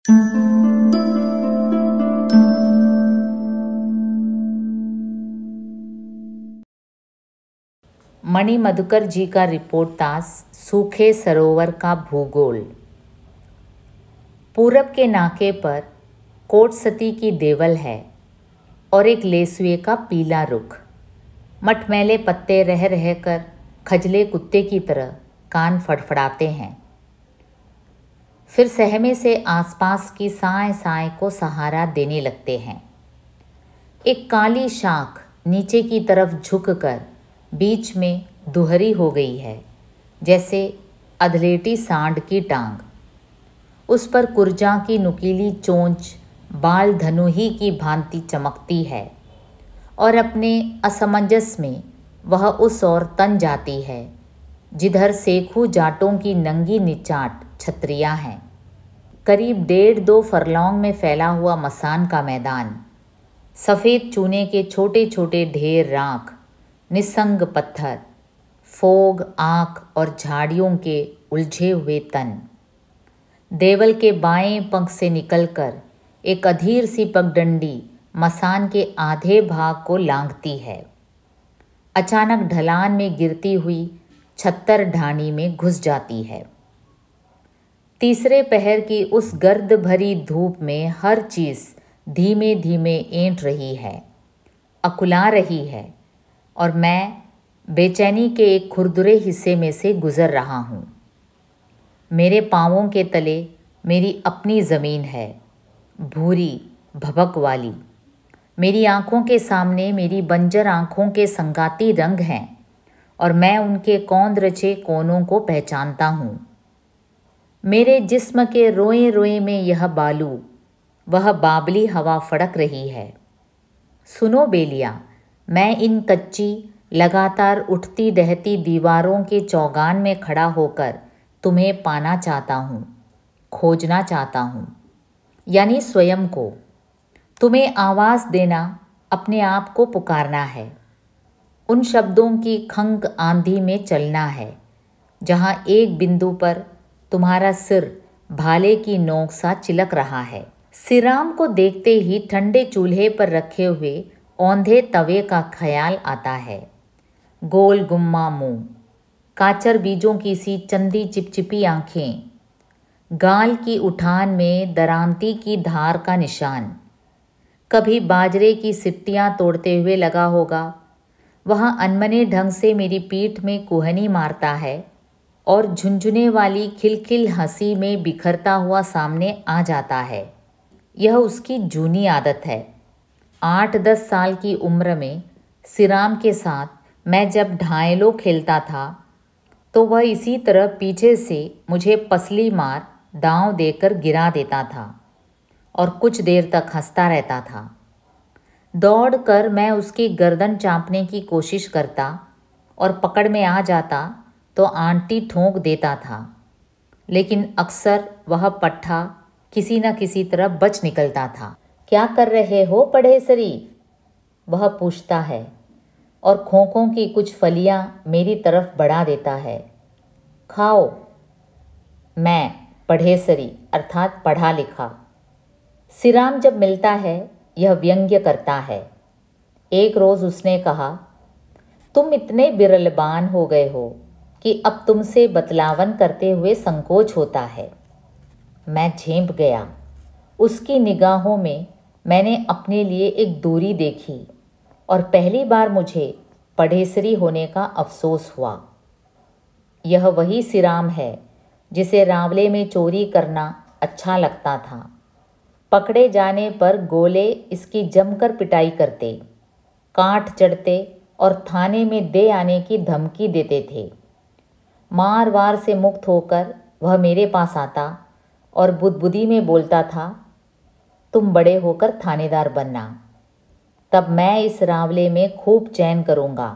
मणि मधुकर जी का रिपोर्ट था सूखे सरोवर का भूगोल। पूरब के नाके पर कोटसती की देवल है और एक लेसुए का पीला रुख। मटमैले पत्ते रह रह कर खजले कुत्ते की तरह कान फड़फड़ाते हैं। फिर सहमे से आसपास की साए साए को सहारा देने लगते हैं। एक काली शाख नीचे की तरफ झुककर बीच में दुहरी हो गई है, जैसे अधलेटी सांड की टांग। उस पर कुर्जा की नुकीली चोंच बाल धनुही की भांति चमकती है और अपने असमंजस में वह उस ओर तन जाती है जिधर सेखू जाटों की नंगी निचाट छतरियां हैं। करीब 1.5-2 फरलॉन्ग में फैला हुआ मसान का मैदान, सफ़ेद चूने के छोटे छोटे ढेर राख, निस्संग पत्थर, फोग, आँख और झाड़ियों के उलझे हुए तन। देवल के बाएं पंख से निकलकर एक अधीर सी पगडंडी मसान के आधे भाग को लांघती है। अचानक ढलान में गिरती हुई छत्तर ढानी में घुस जाती है। तीसरे पहर की उस गर्द भरी धूप में हर चीज़ धीमे धीमे ऐंठ रही है, अकुला रही है, और मैं बेचैनी के एक खुरदुरे हिस्से में से गुज़र रहा हूँ। मेरे पाँवों के तले मेरी अपनी ज़मीन है, भूरी भभक वाली। मेरी आँखों के सामने मेरी बंजर आँखों के संगाती रंग हैं और मैं उनके कौंध रचे कोनों को पहचानता हूँ। मेरे जिस्म के रोए रोए में यह बालू, वह बाबली हवा फड़क रही है। सुनो बेलिया, मैं इन कच्ची लगातार उठती डहती दीवारों के चौगान में खड़ा होकर तुम्हें पाना चाहता हूँ, खोजना चाहता हूँ, यानी स्वयं को। तुम्हें आवाज़ देना, अपने आप को पुकारना है। उन शब्दों की खंग आंधी में चलना है जहाँ एक बिंदु पर तुम्हारा सिर भाले की नोक सा चिलक रहा है। सिराम को देखते ही ठंडे चूल्हे पर रखे हुए औंधे तवे का ख्याल आता है। गोल गुम्मा मुंह, काचर बीजों की सी चंदी चिपचिपी आंखें, गाल की उठान में दरांती की धार का निशान। कभी बाजरे की सिट्टियाँ तोड़ते हुए लगा होगा, वह अनमने ढंग से मेरी पीठ में कुहनी मारता है और झुंझुने वाली खिलखिल हंसी में बिखरता हुआ सामने आ जाता है। यह उसकी जूनी आदत है। 8-10 साल की उम्र में सिराम के साथ मैं जब ढायलो खेलता था तो वह इसी तरह पीछे से मुझे पसली मार दांव देकर गिरा देता था और कुछ देर तक हंसता रहता था। दौड़कर मैं उसकी गर्दन चाँपने की कोशिश करता और पकड़ में आ जाता तो आंटी ठोंक देता था, लेकिन अक्सर वह पट्ठा किसी न किसी तरह बच निकलता था। क्या कर रहे हो पढ़ेसरी? वह पूछता है और खोखों की कुछ फलियां मेरी तरफ बढ़ा देता है। खाओ। मैं पढ़ेसरी अर्थात पढ़ा लिखा। सिराम जब मिलता है यह व्यंग्य करता है। एक रोज़ उसने कहा, तुम इतने बिरलबान हो गए हो कि अब तुमसे बतलावन करते हुए संकोच होता है। मैं झेंप गया। उसकी निगाहों में मैंने अपने लिए एक दूरी देखी और पहली बार मुझे पढ़ेसरी होने का अफसोस हुआ। यह वही सिराम है जिसे रावले में चोरी करना अच्छा लगता था। पकड़े जाने पर गोले इसकी जमकर पिटाई करते, काट चढ़ते और थाने में दे आने की धमकी देते थे। मार वार से मुक्त होकर वह मेरे पास आता और बुदबुदी में बोलता था, तुम बड़े होकर थानेदार बनना, तब मैं इस रावले में खूब चैन करूँगा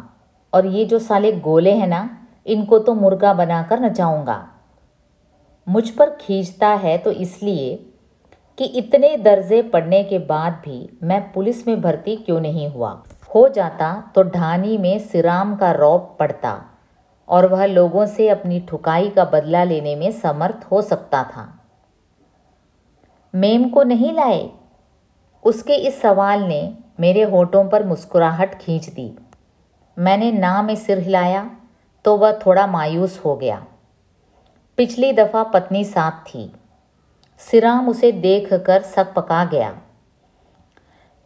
और ये जो साले गोले हैं ना, इनको तो मुर्गा बनाकर नचाऊँगा। मुझ पर खींचता है तो इसलिए कि इतने दर्जे पढ़ने के बाद भी मैं पुलिस में भर्ती क्यों नहीं हुआ। हो जाता तो ढानी में सिराम का रौब पड़ता और वह लोगों से अपनी ठुकाई का बदला लेने में समर्थ हो सकता था। मेम को नहीं लाए? उसके इस सवाल ने मेरे होठों पर मुस्कुराहट खींच दी। मैंने ना में सिर हिलाया तो वह थोड़ा मायूस हो गया। पिछली दफ़ा पत्नी साथ थी। सिराम उसे देखकर सकपका गया।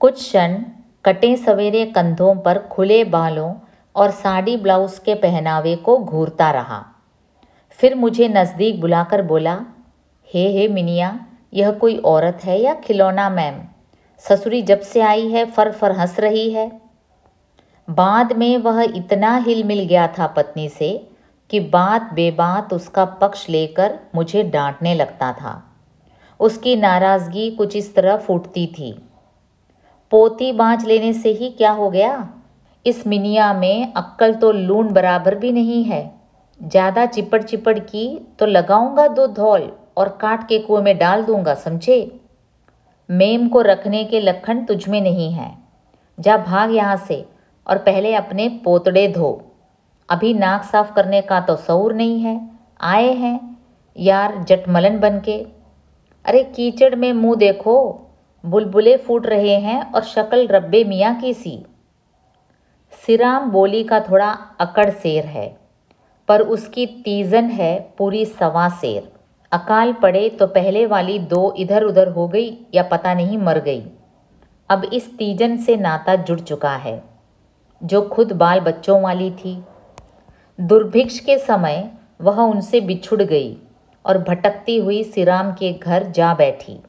कुछ क्षण कटे सवेरे कंधों पर खुले बालों और साड़ी ब्लाउज के पहनावे को घूरता रहा। फिर मुझे नज़दीक बुलाकर बोला, हे मिनिया, यह कोई औरत है या खिलौना मैम? ससुरी जब से आई है फर फर हंस रही है। बाद में वह इतना हिल मिल गया था पत्नी से कि बात बेबात उसका पक्ष लेकर मुझे डांटने लगता था। उसकी नाराज़गी कुछ इस तरह फूटती थी, पोती बाँच लेने से ही क्या हो गया? इस मिनिया में अक्ल तो लून बराबर भी नहीं है। ज़्यादा चिपड़ चिपड़ की तो लगाऊंगा 2 धौल और काट के कुएं में डाल दूंगा, समझे? मेम को रखने के लक्षण तुझ में नहीं है। जा भाग यहाँ से और पहले अपने पोतड़े धो। अभी नाक साफ करने का तो शऊर नहीं है। आए हैं यार जटमलन बन के। अरे कीचड़ में मुंह देखो, बुलबुले फूट रहे हैं और शक्ल रब्बे मियाँ की सी। सिराम बोली का थोड़ा अकड़ शेर है, पर उसकी तीजन है पूरी 1.25 शेर। अकाल पड़े तो पहले वाली 2 इधर उधर हो गई या पता नहीं मर गई। अब इस तीजन से नाता जुड़ चुका है, जो खुद बाल बच्चों वाली थी। दुर्भिक्ष के समय वह उनसे बिछुड़ गई और भटकती हुई सिराम के घर जा बैठी।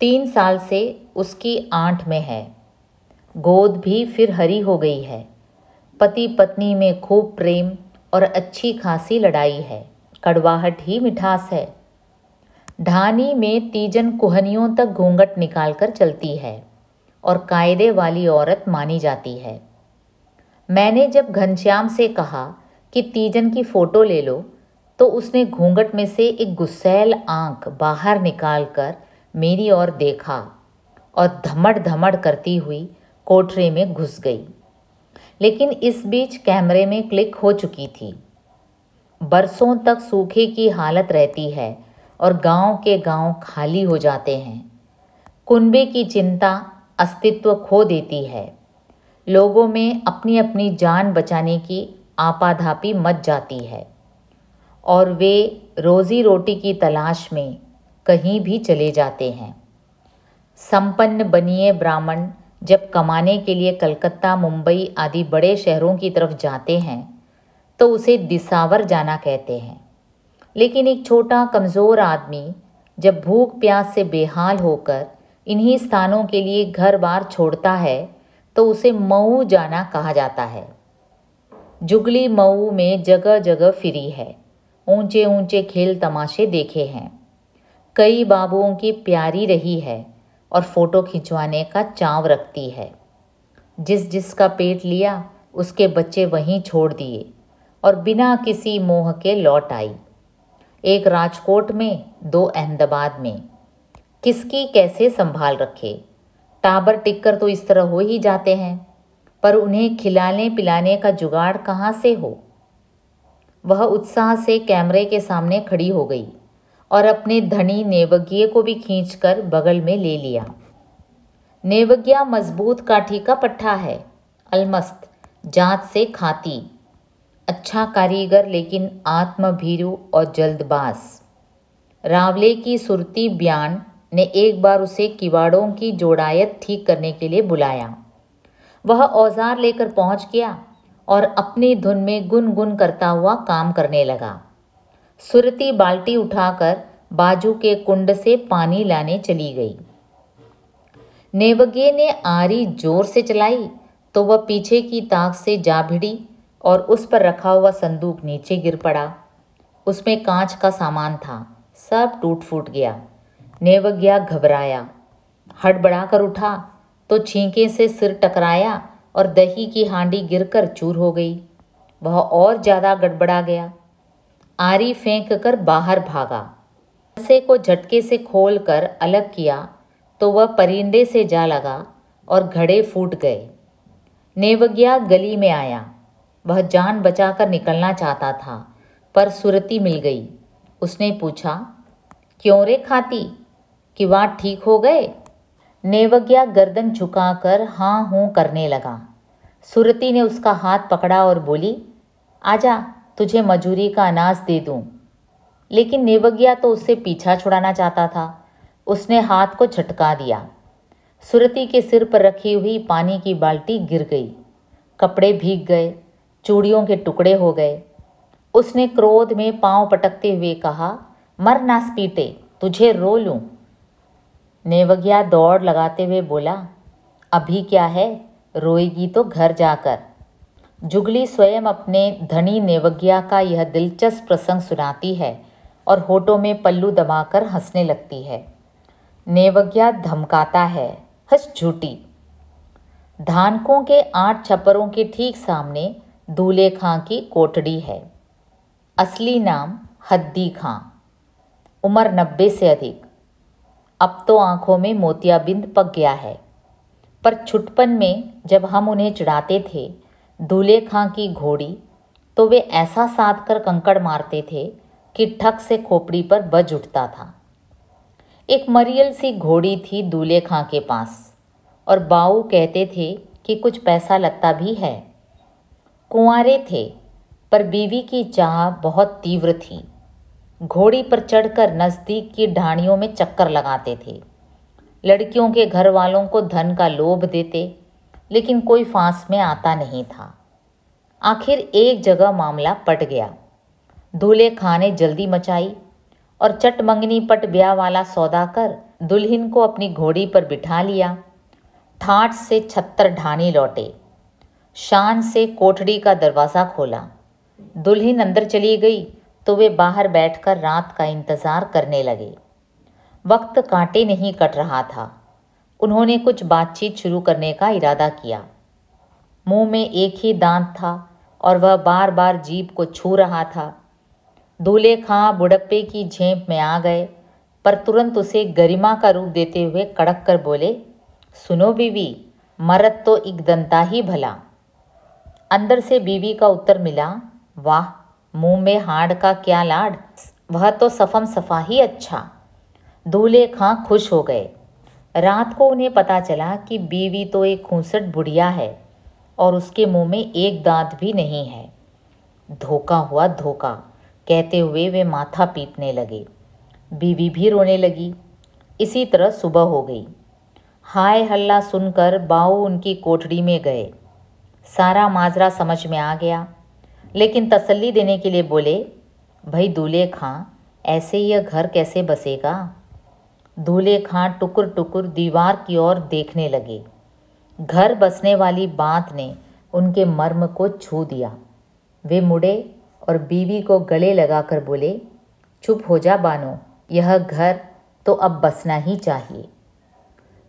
3 साल से उसकी आंट में है। गोद भी फिर हरी हो गई है। पति पत्नी में खूब प्रेम और अच्छी खासी लड़ाई है। कड़वाहट ही मिठास है। ढानी में तीजन कुहनियों तक घूंघट निकालकर चलती है और कायदे वाली औरत मानी जाती है। मैंने जब घनश्याम से कहा कि तीजन की फ़ोटो ले लो, तो उसने घूंघट में से एक गुस्सैल आंख बाहर निकालकर मेरी ओर देखा और धमड़ धमड़ करती हुई कोठरे में घुस गई। लेकिन इस बीच कैमरे में क्लिक हो चुकी थी। बरसों तक सूखे की हालत रहती है और गांव के गांव खाली हो जाते हैं। कुनबे की चिंता अस्तित्व खो देती है। लोगों में अपनी अपनी जान बचाने की आपाधापी मच जाती है और वे रोज़ी रोटी की तलाश में कहीं भी चले जाते हैं। संपन्न बनिए ब्राह्मण जब कमाने के लिए कलकत्ता, मुंबई आदि बड़े शहरों की तरफ जाते हैं तो उसे दिसावर जाना कहते हैं। लेकिन एक छोटा कमज़ोर आदमी जब भूख प्यास से बेहाल होकर इन्हीं स्थानों के लिए घर बार छोड़ता है तो उसे मऊ जाना कहा जाता है। जुगली मऊ में जगह जगह फिरी है। ऊंचे ऊंचे खेल तमाशे देखे हैं। कई बाबुओं की प्यारी रही है और फ़ोटो खिंचवाने का चाव रखती है। जिसका पेट लिया उसके बच्चे वहीं छोड़ दिए और बिना किसी मोह के लौट आई। एक राजकोट में, 2 अहमदाबाद में। किसकी कैसे संभाल रखे? टाबर टिक्कर तो इस तरह हो ही जाते हैं, पर उन्हें खिलाने पिलाने का जुगाड़ कहाँ से हो? वह उत्साह से कैमरे के सामने खड़ी हो गई और अपने धनी नेवज्ञ को भी खींचकर बगल में ले लिया। नेवज्ञ मजबूत काठी का पट्टा है, अलमस्त, जात से खाती, अच्छा कारीगर लेकिन आत्मभीरू और जल्दबाज। रावले की सुरती ब्यान ने एक बार उसे किवाड़ों की जोड़ायत ठीक करने के लिए बुलाया। वह औजार लेकर पहुंच गया और अपनी धुन में गुनगुन करता हुआ काम करने लगा। सुरती बाल्टी उठाकर बाजू के कुंड से पानी लाने चली गई। नेवज्ञ ने आरी जोर से चलाई तो वह पीछे की ताक से जा भिड़ी और उस पर रखा हुआ संदूक नीचे गिर पड़ा। उसमें कांच का सामान था, सब टूट फूट गया। नेवज्ञ घबराया, हड़बड़ाकर उठा तो छींके से सिर टकराया और दही की हांडी गिरकर चूर हो गई। वह और ज़्यादा गड़बड़ा गया। आरी फेंक कर बाहर भागा। से को झटके से खोलकर अलग किया तो वह परिंदे से जा लगा और घड़े फूट गए। नेवज्ञ गली में आया। वह जान बचाकर निकलना चाहता था, पर सुरती मिल गई। उसने पूछा, क्यों रे खाती, किवाड़ ठीक हो गए? नेवज्ञा गर्दन झुकाकर हाँ हूँ करने लगा। सुरती ने उसका हाथ पकड़ा और बोली, आजा, तुझे मजूरी का अनाज दे दूँ। लेकिन नेवज्ञा तो उससे पीछा छुड़ाना चाहता था। उसने हाथ को झटका दिया। सुरती के सिर पर रखी हुई पानी की बाल्टी गिर गई। कपड़े भीग गए, चूड़ियों के टुकड़े हो गए। उसने क्रोध में पांव पटकते हुए कहा, मर नासपीटे, तुझे रो लूं। नेवज्ञा दौड़ लगाते हुए बोला, अभी क्या है, रोएगी तो घर जाकर। जुगली स्वयं अपने धनी नेवज्ञा का यह दिलचस्प प्रसंग सुनाती है और होठों में पल्लू दबाकर हंसने लगती है। नेवज्ञा धमकाता है, हंस झूठी। धानकों के 8 छप्परों के ठीक सामने दूल्हे खां की कोठड़ी है। असली नाम हद्दी खां, उम्र 90 से अधिक। अब तो आंखों में मोतियाबिंद पक गया है, पर छुटपन में जब हम उन्हें चढ़ाते थे दूल्हे खां की घोड़ी, तो वे ऐसा साध कर कंकड़ मारते थे कि ठक से खोपड़ी पर बज उठता था। एक मरियल सी घोड़ी थी दूल्हे खां के पास, और बाऊ कहते थे कि कुछ पैसा लगता भी है। कुंवारे थे, पर बीवी की चाह बहुत तीव्र थी। घोड़ी पर चढ़कर नज़दीक की ढाणियों में चक्कर लगाते थे। लड़कियों के घर वालों को धन का लोभ देते, लेकिन कोई फांस में आता नहीं था। आखिर एक जगह मामला पट गया। दूल्हे खां ने जल्दी मचाई और चटमंगनी पट ब्याह वाला सौदा कर दुल्हन को अपनी घोड़ी पर बिठा लिया। ठाठ से 76 ढाणी लौटे। शान से कोठड़ी का दरवाज़ा खोला। दुल्हन अंदर चली गई तो वे बाहर बैठकर रात का इंतज़ार करने लगे। वक्त कांटे नहीं कट रहा था। उन्होंने कुछ बातचीत शुरू करने का इरादा किया। मुंह में एक ही दांत था और वह बार बार जीभ को छू रहा था। दूल्हे खां बुढ़प्पे की झेप में आ गए, पर तुरंत उसे गरिमा का रूप देते हुए कड़क कर बोले, सुनो बीवी, मरद तो एक दंता ही भला। अंदर से बीवी का उत्तर मिला, वाह, मुंह में हाड़ का क्या लाड, वह तो सफम सफा ही अच्छा। दूल्हे खां खुश हो गए। रात को उन्हें पता चला कि बीवी तो एक खूंसट बुढ़िया है और उसके मुंह में एक दांत भी नहीं है। धोखा हुआ धोखा, कहते हुए वे माथा पीटने लगे। बीवी भी रोने लगी। इसी तरह सुबह हो गई। हाय हल्ला सुनकर बाऊ उनकी कोठड़ी में गए। सारा माजरा समझ में आ गया, लेकिन तसल्ली देने के लिए बोले, भाई दूल्हे खां, ऐसे यह घर कैसे बसेगा? दूल्हे खां टुकुर टुकुर दीवार की ओर देखने लगे। घर बसने वाली बात ने उनके मर्म को छू दिया। वे मुड़े और बीवी को गले लगाकर बोले, चुप हो जा बानो, यह घर तो अब बसना ही चाहिए।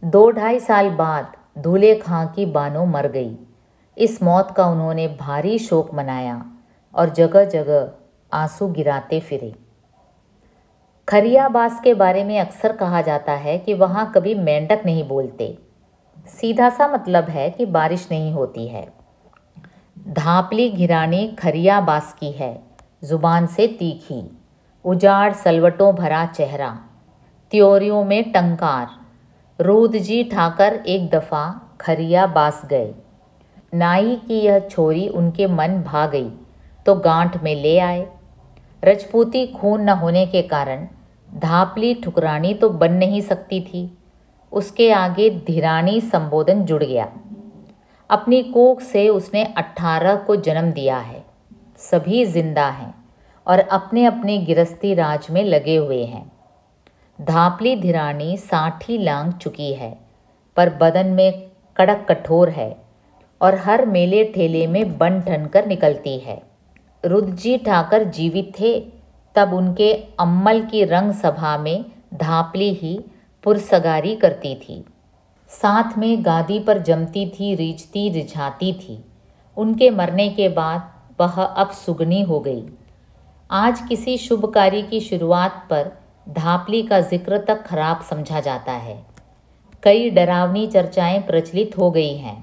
2-2.5 साल बाद दूल्हे खां की बानो मर गई। इस मौत का उन्होंने भारी शोक मनाया और जगह जगह आंसू गिराते फिरे। खरियाबास के बारे में अक्सर कहा जाता है कि वहाँ कभी मेंढक नहीं बोलते। सीधा सा मतलब है कि बारिश नहीं होती है। धापली घिरानी खरियाबास की है, जुबान से तीखी, उजाड़ सलवटों भरा चेहरा, त्योरियों में टंकार। रूदजी ठाकर एक दफ़ा खरियाबास गए। नाई की यह छोरी उनके मन भा गई तो गांठ में ले आए। रजपूती खून न होने के कारण धापली ठुकरानी तो बन नहीं सकती थी। उसके आगे धीरानी संबोधन जुड़ गया। अपनी कोख से उसने 18 को जन्म दिया है। सभी जिंदा हैं और अपने अपने गिरस्ती राज में लगे हुए हैं। धापली धीरानी 60 लांघ चुकी है, पर बदन में कड़क कठोर है और हर मेले ठेले में बन ठन कर निकलती है। रुद्रजी ठाकर जीवित थे तब उनके अम्मल की रंग सभा में धापली ही पुरसगारी करती थी। साथ में गादी पर जमती थी, रीझती रिझाती थी। उनके मरने के बाद वह अब सुगनी हो गई। आज किसी शुभ कार्य की शुरुआत पर धापली का जिक्र तक खराब समझा जाता है। कई डरावनी चर्चाएं प्रचलित हो गई हैं।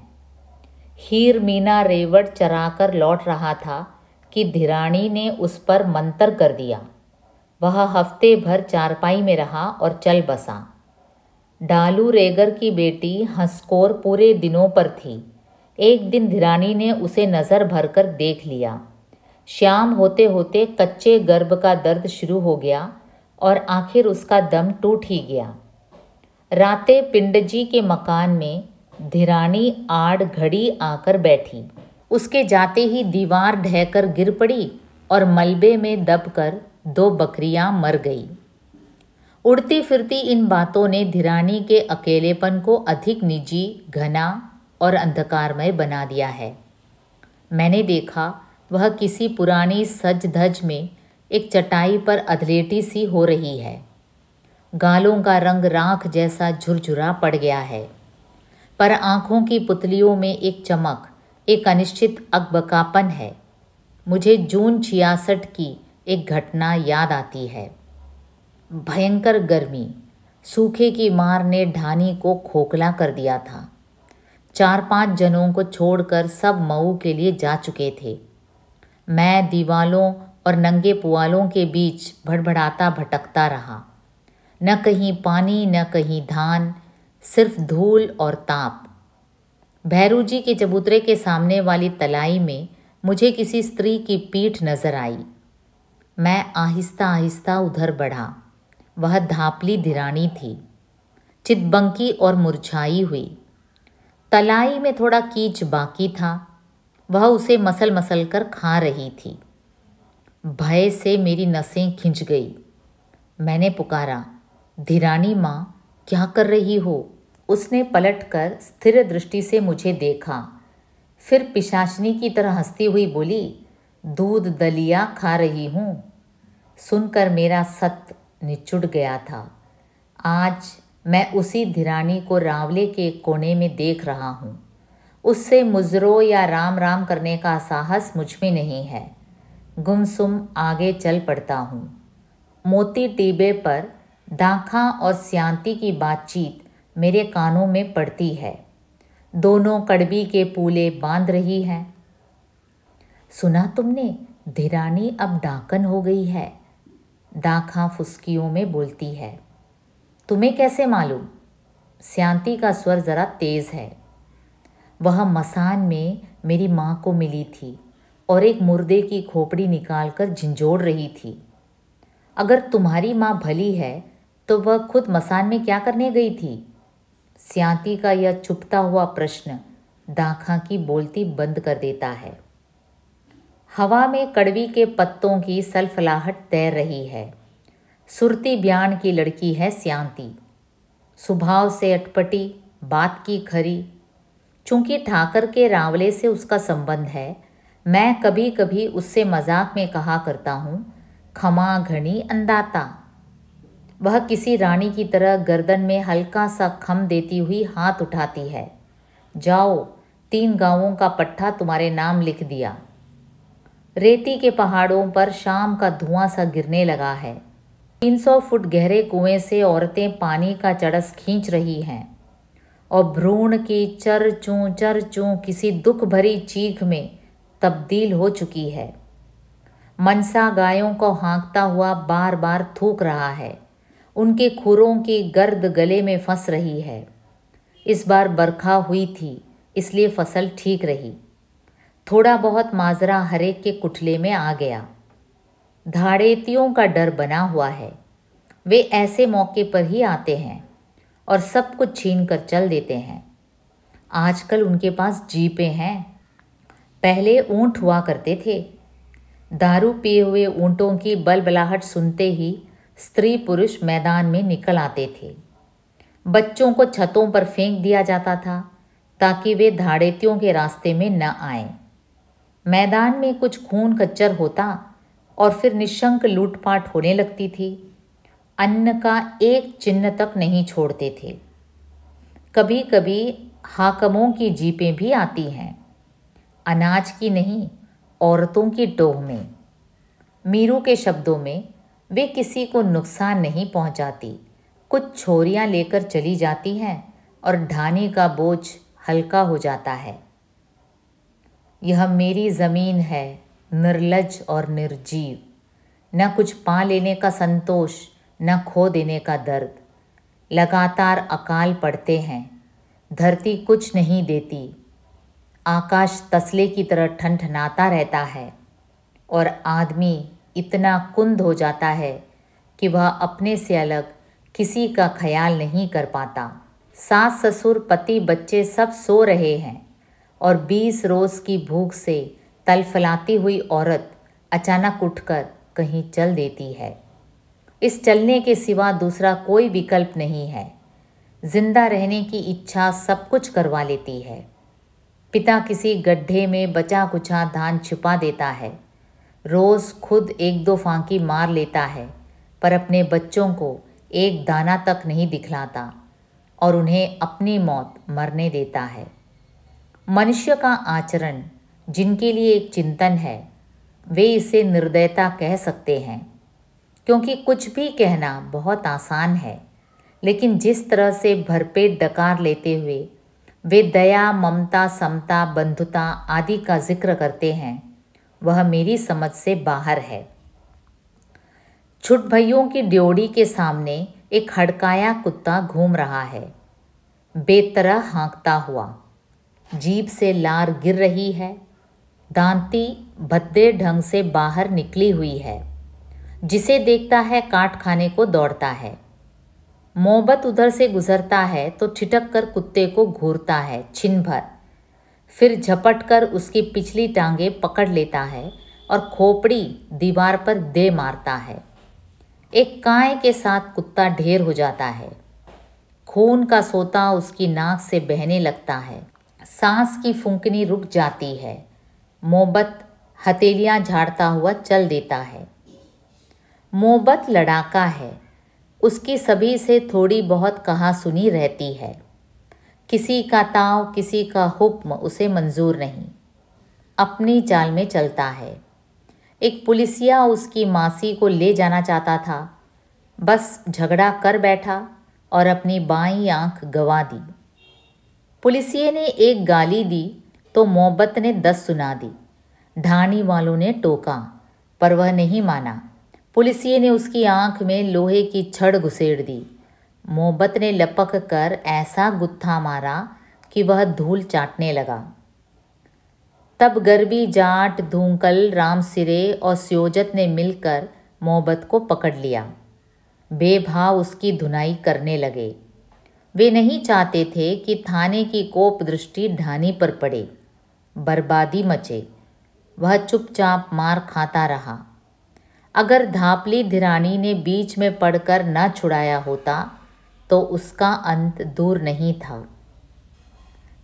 हीर मीना रेवड़ चराकर लौट रहा था कि धीरानी ने उस पर मंतर कर दिया। वह हफ्ते भर चारपाई में रहा और चल बसा। डालू रेगर की बेटी हंसकोर पूरे दिनों पर थी। एक दिन धिरानी ने उसे नज़र भरकर देख लिया। शाम होते होते कच्चे गर्भ का दर्द शुरू हो गया और आखिर उसका दम टूट ही गया। रातें पिंडजी के मकान में धिरानी आड़ घड़ी आकर बैठी। उसके जाते ही दीवार ढहकर गिर पड़ी और मलबे में दबकर 2 बकरियां मर गई। उड़ती फिरती इन बातों ने धिरानी के अकेलेपन को अधिक निजी, घना और अंधकारमय बना दिया है। मैंने देखा वह किसी पुरानी सज धज में एक चटाई पर अधलेटी सी हो रही है। गालों का रंग राख जैसा झुरझुरा पड़ गया है, पर आंखों की पुतलियों में एक चमक, एक अनिश्चित अकबकापन है। मुझे जून 66 की एक घटना याद आती है। भयंकर गर्मी, सूखे की मार ने ढानी को खोखला कर दिया था। 4-5 जनों को छोड़कर सब मऊ के लिए जा चुके थे। मैं दीवालों और नंगे पुआलों के बीच भड़बड़ाता भटकता रहा। न कहीं पानी, न कहीं धान, सिर्फ धूल और ताप। भैरू जी के चबूतरे के सामने वाली तलाई में मुझे किसी स्त्री की पीठ नजर आई। मैं आहिस्ता आहिस्ता उधर बढ़ा। वह धापली धिरानी थी, चितबंकी और मुरझाई हुई। तलाई में थोड़ा कीच बाकी था। वह उसे मसल मसल कर खा रही थी। भय से मेरी नसें खिंच गई। मैंने पुकारा, धिरानी माँ, क्या कर रही हो? उसने पलटकर स्थिर दृष्टि से मुझे देखा, फिर पिशाचनी की तरह हंसती हुई बोली, दूध दलिया खा रही हूँ। सुनकर मेरा सत निचुड़ गया था। आज मैं उसी धिरानी को रावले के कोने में देख रहा हूँ। उससे मुजरो या राम राम करने का साहस मुझ में नहीं है। गुमसुम आगे चल पड़ता हूँ। मोती टीबे पर दाखा और स्यांती की बातचीत मेरे कानों में पड़ती है। दोनों कड़बी के पूले बांध रही हैं। सुना तुमने, धिरानी अब डाकन हो गई है, दाखा फुसकियों में बोलती है। तुम्हें कैसे मालूम? स्यांती का स्वर ज़रा तेज़ है। वह मसान में मेरी माँ को मिली थी और एक मुर्दे की खोपड़ी निकालकर झंझोड़ रही थी। अगर तुम्हारी माँ भली है तो वह खुद मसान में क्या करने गई थी? स्यांती का यह छुपता हुआ प्रश्न दाखा की बोलती बंद कर देता है। हवा में कड़वी के पत्तों की सलफलाहट तैर रही है। सुरती ब्यान की लड़की है स्यांती, स्वभाव से अटपटी, बात की खरी। चूंकि ठाकर के रावले से उसका संबंध है, मैं कभी कभी उससे मजाक में कहा करता हूँ, खमा घनी अंदाता। वह किसी रानी की तरह गर्दन में हल्का सा खम देती हुई हाथ उठाती है। जाओ, 3 गांवों का पट्टा तुम्हारे नाम लिख दिया। रेती के पहाड़ों पर शाम का धुआं सा गिरने लगा है। 300 फुट गहरे कुएं से औरतें पानी का चड़स खींच रही हैं और भ्रूण की चर चूं किसी दुख भरी चीख में तब्दील हो चुकी है। मनसा गायों को हाँकता हुआ बार बार थूक रहा है। उनके खुरों की गर्द गले में फंस रही है। इस बार बरखा हुई थी, इसलिए फसल ठीक रही। थोड़ा बहुत माजरा हरेक के कुठले में आ गया। धाड़ेतियों का डर बना हुआ है। वे ऐसे मौके पर ही आते हैं और सब कुछ छीन कर चल देते हैं। आजकल उनके पास जीपें हैं। पहले ऊंट हुआ करते थे। दारू पिए हुए ऊंटों की बलबलाहट सुनते ही स्त्री पुरुष मैदान में निकल आते थे। बच्चों को छतों पर फेंक दिया जाता था ताकि वे धाड़ेतियों के रास्ते में न आएं। मैदान में कुछ खून खच्चर होता और फिर निशंक लूटपाट होने लगती थी। अन्न का एक चिन्ह तक नहीं छोड़ते थे। कभी कभी हाकमों की जीपें भी आती हैं, अनाज की नहीं, औरतों की टोह में। मीरू के शब्दों में, वे किसी को नुकसान नहीं पहुंचाती। कुछ छोरियां लेकर चली जाती हैं और ढानी का बोझ हल्का हो जाता है। यह मेरी ज़मीन है, निर्लज और निर्जीव। न कुछ पा लेने का संतोष, न खो देने का दर्द। लगातार अकाल पड़ते हैं, धरती कुछ नहीं देती, आकाश तसले की तरह ठनठनाता रहता है और आदमी इतना कुंद हो जाता है कि वह अपने से अलग किसी का ख्याल नहीं कर पाता। सास ससुर पति बच्चे सब सो रहे हैं और 20 रोज़ की भूख से तलफलाती हुई औरत अचानक उठकर कहीं चल देती है। इस चलने के सिवा दूसरा कोई विकल्प नहीं है। जिंदा रहने की इच्छा सब कुछ करवा लेती है। पिता किसी गड्ढे में बचा कुचा धान छुपा देता है, रोज़ खुद एक दो फांकी मार लेता है, पर अपने बच्चों को एक दाना तक नहीं दिखलाता और उन्हें अपनी मौत मरने देता है। मनुष्य का आचरण जिनके लिए एक चिंतन है, वे इसे निर्दयता कह सकते हैं, क्योंकि कुछ भी कहना बहुत आसान है, लेकिन जिस तरह से भरपेट डकार लेते हुए वे दया, ममता, समता, बंधुता आदि का जिक्र करते हैं, वह मेरी समझ से बाहर है। छुट-भइयों की ड्योढ़ी के सामने एक हड़काया कुत्ता घूम रहा है, बेतरह हाँकता हुआ। जीभ से लार गिर रही है, दांती भद्दे ढंग से बाहर निकली हुई है। जिसे देखता है काट खाने को दौड़ता है। मोहब्बत उधर से गुजरता है तो ठिठक कर कुत्ते को घूरता है छिन भर, फिर झपट कर उसकी पिछली टांगें पकड़ लेता है और खोपड़ी दीवार पर दे मारता है। एक कांय के साथ कुत्ता ढेर हो जाता है। खून का सोता उसकी नाक से बहने लगता है। सांस की फूंकनी रुक जाती है। मोहब्बत हथेलियां झाड़ता हुआ चल देता है। मोहब्बत लड़ाका है, उसकी सभी से थोड़ी बहुत कहा सुनी रहती है। किसी का ताव, किसी का हुक्म उसे मंजूर नहीं, अपनी चाल में चलता है। एक पुलिसिया उसकी मासी को ले जाना चाहता था, बस झगड़ा कर बैठा और अपनी बाईं आंख गंवा दी। पुलिसिये ने एक गाली दी तो मोहब्बत ने 10 सुना दी। ढाणी वालों ने टोका, पर वह नहीं माना। पुलिसिये ने उसकी आंख में लोहे की छड़ घुसेड़ दी। मोहब्बत ने लपक कर ऐसा गुत्था मारा कि वह धूल चाटने लगा। तब गरबी, जाट, धूंकल, रामसिरे और स्योजत ने मिलकर मोहब्बत को पकड़ लिया। बेभाव उसकी धुनाई करने लगे। वे नहीं चाहते थे कि थाने की कोप दृष्टि ढानी पर पड़े, बर्बादी मचे। वह चुपचाप मार खाता रहा। अगर धापली धिरानी ने बीच में पड़कर न छुड़ाया होता तो उसका अंत दूर नहीं था।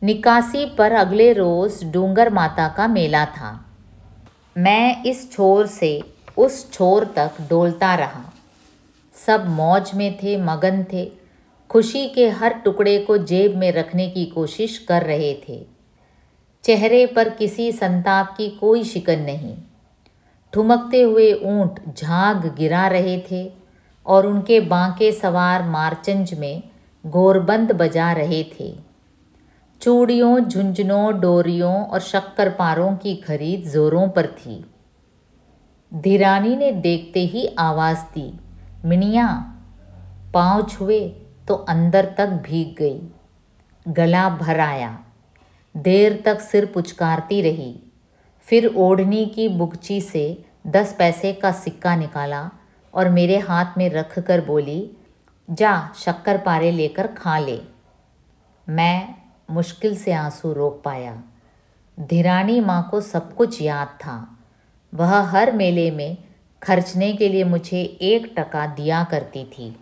निकासी पर अगले रोज़ डूंगर माता का मेला था। मैं इस छोर से उस छोर तक डोलता रहा। सब मौज में थे, मगन थे, खुशी के हर टुकड़े को जेब में रखने की कोशिश कर रहे थे। चेहरे पर किसी संताप की कोई शिकन नहीं। ठुमकते हुए ऊंट झाग गिरा रहे थे और उनके बांके सवार मारचंज में गोरबंद बजा रहे थे। चूड़ियों, झुंझुनों, डोरियों और शक्करपारों की खरीद जोरों पर थी। धीरानी ने देखते ही आवाज़ दी, मिनिया। पाँव छुए तो अंदर तक भीग गई। गला भर आया। देर तक सिर पुचकारती रही। फिर ओढ़नी की बुगची से 10 पैसे का सिक्का निकाला और मेरे हाथ में रख कर बोली, जा शक्करपारे लेकर खा ले। मैं मुश्किल से आंसू रोक पाया। धीरानी माँ को सब कुछ याद था। वह हर मेले में खर्चने के लिए मुझे 1 टका दिया करती थी।